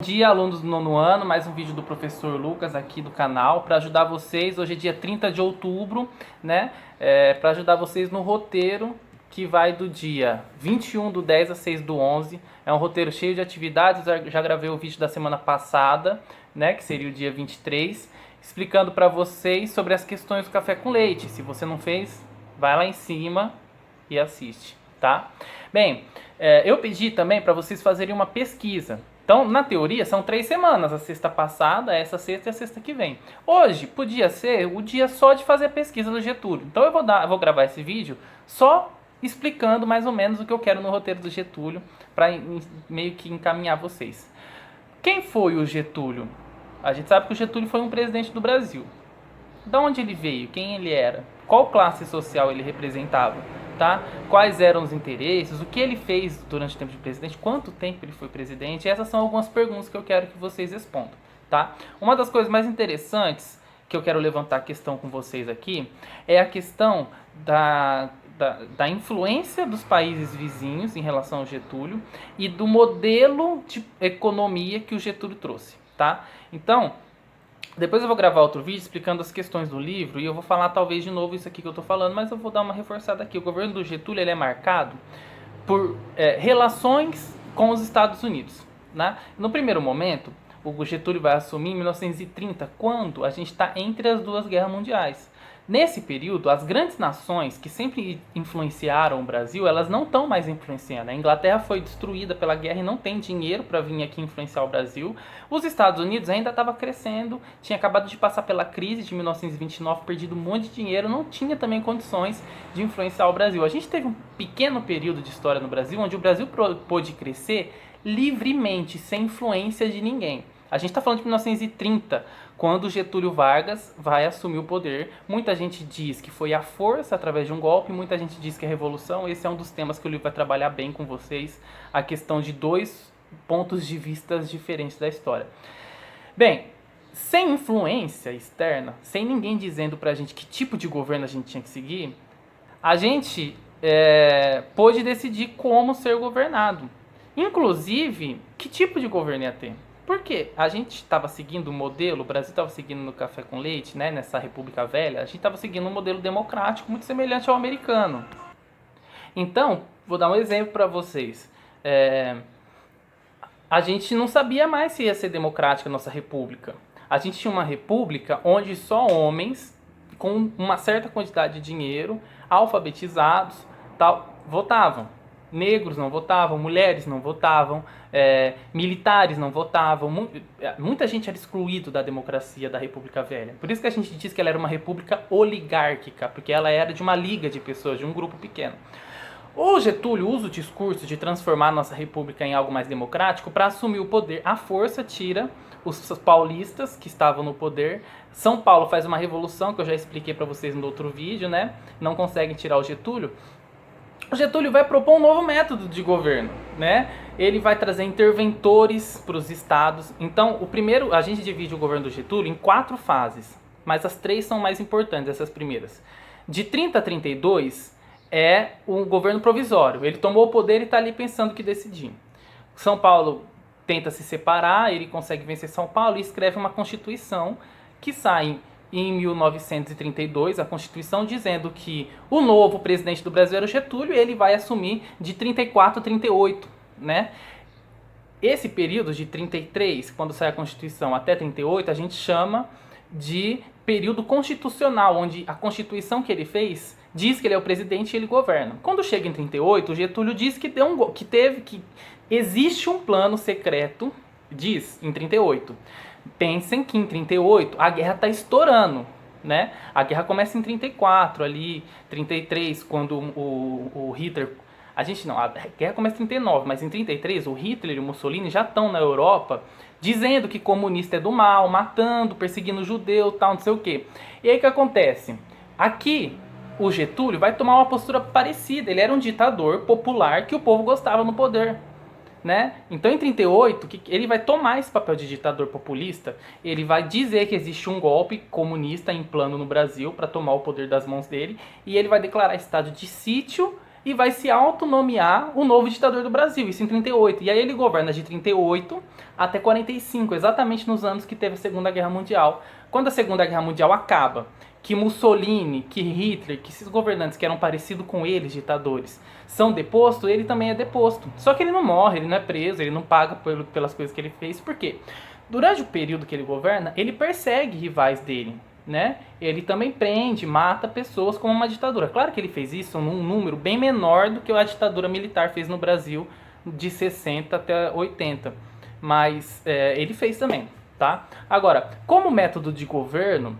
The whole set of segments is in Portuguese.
Bom dia, alunos do nono ano, mais um vídeo do professor Lucas aqui do canal para ajudar vocês. Hoje é dia 30 de outubro, né? Para ajudar vocês no roteiro que vai do dia 21 do 10 a 6 do 11. É um roteiro cheio de atividades. Eu já gravei o vídeo da semana passada, né? Que seria o dia 23, explicando para vocês sobre as questões do café com leite. Se você não fez, vai lá em cima e assiste, tá? Bem, eu pedi também para vocês fazerem uma pesquisa. Então, na teoria, são 3 semanas, a sexta passada, essa sexta e a sexta que vem. Hoje, podia ser o dia só de fazer a pesquisa do Getúlio. Então, eu vou gravar esse vídeo só explicando mais ou menos o que eu quero no roteiro do Getúlio, para meio que encaminhar vocês. Quem foi o Getúlio? A gente sabe que o Getúlio foi um presidente do Brasil. De onde ele veio? Quem ele era? Qual classe social ele representava? Tá? Quais eram os interesses? O que ele fez durante o tempo de presidente? Quanto tempo ele foi presidente? Essas são algumas perguntas que eu quero que vocês respondam. Tá? Uma das coisas mais interessantes que eu quero levantar a questão com vocês aqui é a questão da influência dos países vizinhos em relação ao Getúlio e do modelo de economia que o Getúlio trouxe. Tá? Então, depois eu vou gravar outro vídeo explicando as questões do livro e eu vou falar talvez de novo isso aqui que eu estou falando, mas eu vou dar uma reforçada aqui. O governo do Getúlio ele é marcado por relações com os Estados Unidos. Né? No primeiro momento, o Getúlio vai assumir em 1930, quando a gente está entre as duas guerras mundiais. Nesse período, as grandes nações que sempre influenciaram o Brasil, elas não estão mais influenciando. A Inglaterra foi destruída pela guerra e não tem dinheiro para vir aqui influenciar o Brasil. Os Estados Unidos ainda estava crescendo, tinha acabado de passar pela crise de 1929, perdido um monte de dinheiro, não tinha também condições de influenciar o Brasil. A gente teve um pequeno período de história no Brasil, onde o Brasil pôde crescer livremente, sem influência de ninguém. A gente está falando de 1930, quando Getúlio Vargas vai assumir o poder. Muita gente diz que foi a força através de um golpe, muita gente diz que é a revolução. Esse é um dos temas que o livro vai trabalhar bem com vocês, a questão de dois pontos de vista diferentes da história. Bem, sem influência externa, sem ninguém dizendo pra gente que tipo de governo a gente tinha que seguir, a gente pôde decidir como ser governado. Inclusive, que tipo de governo ia ter. Porque a gente estava seguindo o modelo, o Brasil estava seguindo no café com leite, né, nessa República Velha, a gente estava seguindo um modelo democrático muito semelhante ao americano. Então, vou dar um exemplo para vocês. A gente não sabia mais se ia ser democrática a nossa república. A gente tinha uma república onde só homens com uma certa quantidade de dinheiro, alfabetizados, tal, votavam. Negros não votavam, mulheres não votavam, militares não votavam. Muita gente era excluído da democracia da República Velha. Por isso que a gente diz que ela era uma república oligárquica, porque ela era de uma liga de pessoas, de um grupo pequeno. O Getúlio usa o discurso de transformar a nossa república em algo mais democrático para assumir o poder. A força tira os paulistas que estavam no poder. São Paulo faz uma revolução, que eu já expliquei para vocês no outro vídeo, né? Não conseguem tirar o Getúlio. O Getúlio vai propor um novo método de governo, né? Ele vai trazer interventores para os estados. Então, a gente divide o governo do Getúlio em 4 fases, mas as 3 são mais importantes, essas primeiras. De 30 a 32 é um governo provisório. Ele tomou o poder e está ali pensando o que decidir. São Paulo tenta se separar, ele consegue vencer São Paulo e escreve uma Constituição que sai em 1932, a Constituição dizendo que o novo presidente do Brasil era o Getúlio e ele vai assumir de 34 a 38, né? Esse período de 33, quando sai a Constituição, até 38, a gente chama de período constitucional, onde a Constituição que ele fez diz que ele é o presidente e ele governa. Quando chega em 38, o Getúlio diz que existe um plano secreto, diz em 38. Pensem que em 38 a guerra está estourando, né? A guerra começa em 34, ali, 33, quando o Hitler... A guerra começa em 39, mas em 33 o Hitler e o Mussolini já estão na Europa dizendo que comunista é do mal, matando, perseguindo judeu, tal, não sei o quê. E aí o que acontece? Aqui o Getúlio vai tomar uma postura parecida. Ele era um ditador popular que o povo gostava no poder. Né? Então em 38 ele vai tomar esse papel de ditador populista, ele vai dizer que existe um golpe comunista em plano no Brasil para tomar o poder das mãos dele, e ele vai declarar estado de sítio e vai se autonomear o novo ditador do Brasil, isso em 38. E aí ele governa de 38 até 45, exatamente nos anos que teve a Segunda Guerra Mundial. Quando a Segunda Guerra Mundial acaba, que Mussolini, que Hitler, que esses governantes que eram parecidos com eles, ditadores, são depostos, ele também é deposto. Só que ele não morre, ele não é preso, ele não paga pelas coisas que ele fez. Por quê? Durante o período que ele governa, ele persegue rivais dele, né? Ele também prende, mata pessoas como uma ditadura. Claro que ele fez isso num número bem menor do que a ditadura militar fez no Brasil de 60 até 80. Mas ele fez também, tá? Agora, como método de governo,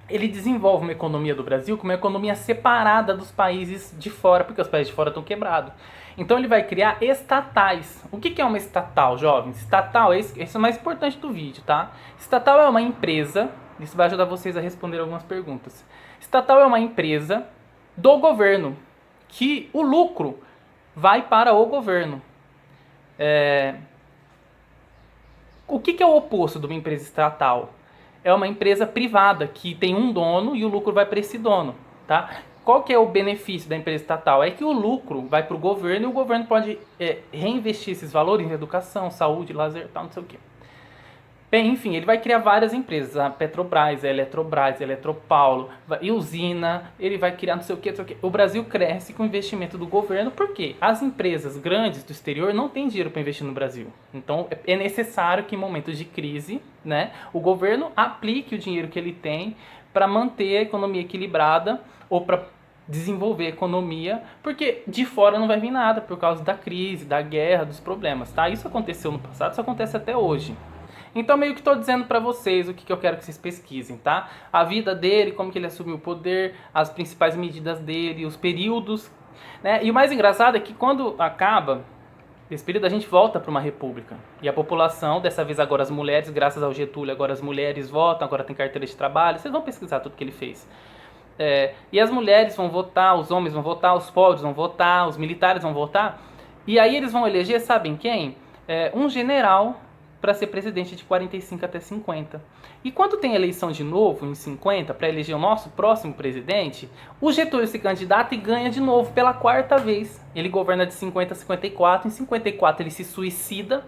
ele desenvolve uma economia do Brasil como uma economia separada dos países de fora, porque os países de fora estão quebrados. Então ele vai criar estatais. O que é uma estatal, jovens? Estatal, esse é o mais importante do vídeo, tá? Estatal é uma empresa, isso vai ajudar vocês a responder algumas perguntas. Estatal é uma empresa do governo, que o lucro vai para o governo. O que é o oposto de uma empresa estatal? É uma empresa privada que tem um dono e o lucro vai para esse dono, tá? Qual que é o benefício da empresa estatal? É que o lucro vai para o governo e o governo pode reinvestir esses valores em educação, saúde, lazer, tal, não sei o quê. Bem, enfim, ele vai criar várias empresas, a Petrobras, a Eletrobras, a Eletropaulo, e usina, ele vai criar não sei o quê, não sei o quê. O Brasil cresce com o investimento do governo, porque as empresas grandes do exterior não têm dinheiro para investir no Brasil. Então, é necessário que em momentos de crise, né, o governo aplique o dinheiro que ele tem para manter a economia equilibrada ou para desenvolver a economia, porque de fora não vai vir nada por causa da crise, da guerra, dos problemas, tá? Isso aconteceu no passado, isso acontece até hoje. Então meio que estou dizendo para vocês o que eu quero que vocês pesquisem, tá? A vida dele, como que ele assumiu o poder, as principais medidas dele, os períodos, né? E o mais engraçado é que quando acaba esse período a gente volta para uma república. E a população, dessa vez agora as mulheres, graças ao Getúlio, agora as mulheres votam, agora tem carteira de trabalho, vocês vão pesquisar tudo que ele fez. E as mulheres vão votar, os homens vão votar, os pobres vão votar, os militares vão votar. E aí eles vão eleger, sabem quem? Um general para ser presidente de 45 até 50. E quando tem eleição de novo, em 50, para eleger o nosso próximo presidente, o Getúlio se candidata e ganha de novo pela quarta vez. Ele governa de 50 a 54, em 54 ele se suicida,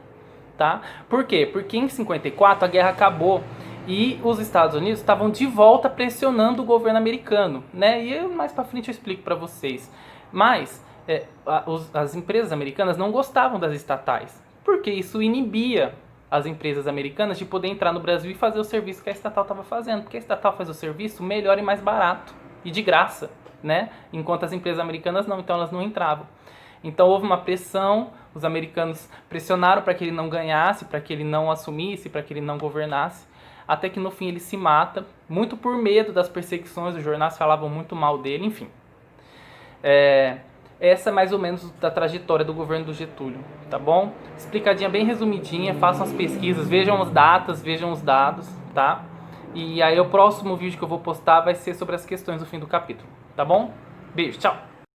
tá? Por quê? Porque em 54 a guerra acabou e os Estados Unidos estavam de volta pressionando o governo americano, né? E mais para frente eu explico para vocês. Mas as empresas americanas não gostavam das estatais, porque isso inibia as empresas americanas de poder entrar no Brasil e fazer o serviço que a estatal estava fazendo, porque a estatal faz o serviço melhor e mais barato e de graça, né? Enquanto as empresas americanas não, então elas não entravam. Então houve uma pressão, os americanos pressionaram para que ele não ganhasse, para que ele não assumisse, para que ele não governasse, até que no fim ele se mata, muito por medo das perseguições, os jornais falavam muito mal dele, enfim. Essa é mais ou menos da trajetória do governo do Getúlio, tá bom? Explicadinha bem resumidinha, façam as pesquisas, vejam as datas, vejam os dados, tá? E aí o próximo vídeo que eu vou postar vai ser sobre as questões do fim do capítulo, tá bom? Beijo, tchau!